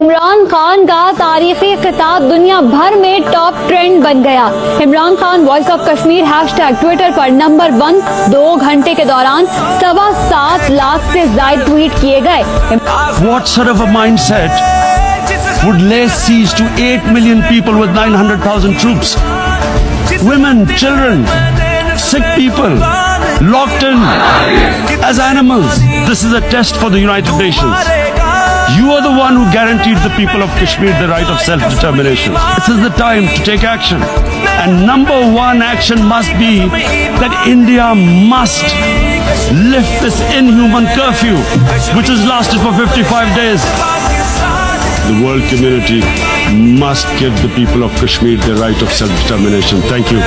इमरान खान का तारीखी खिताब दुनिया भर में टॉप ट्रेंड बन गया। Imran Khan voice of Kashmir hashtag Twitter पर नंबर 1 2 घंटे के दौरान 7.25 लाख से ज्यादा ट्वीट किए गए। What sort of a mindset would lay siege to 8 million people with 900,000 troops? Women, children, sick people, locked in as animals. This is a test for the United Nations. You are the one who guaranteed the people of Kashmir the right of self-determination. This is the time to take action. And number one action must be that India must lift this inhuman curfew, which has lasted for 55 days. The world community must give the people of Kashmir the right of self-determination. Thank you.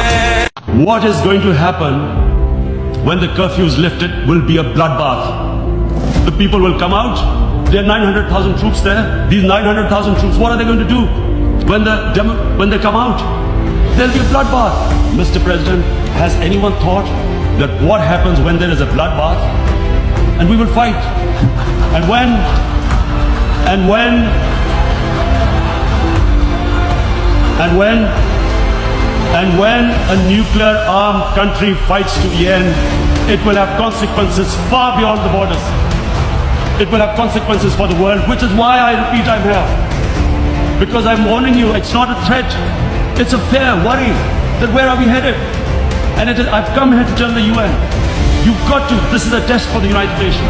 What is going to happen when the curfew is lifted will be a bloodbath. The people will come out. There are 900,000 troops there. These 900,000 troops, what are they going to do when they come out? There'll be a bloodbath. Mr. President, has anyone thought that what happens when there is a bloodbath? And we will fight. And when a nuclear armed country fights to the end, it will have consequences far beyond the borders. It will have consequences for the world, which is why I repeat I'm here. Because I'm warning you, it's not a threat. It's a fair worry that where are we headed? And I've come here to tell the UN, you've got to, this is a test for the United Nations.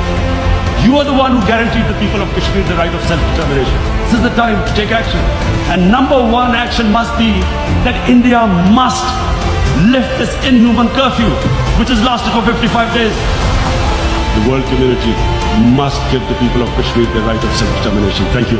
You are the one who guaranteed the people of Kashmir the right of self-determination. This is the time to take action. And number one action must be that India must lift this inhuman curfew, which has lasted for 55 days. The world community must give the people of Kashmir the right of self-determination. Thank you.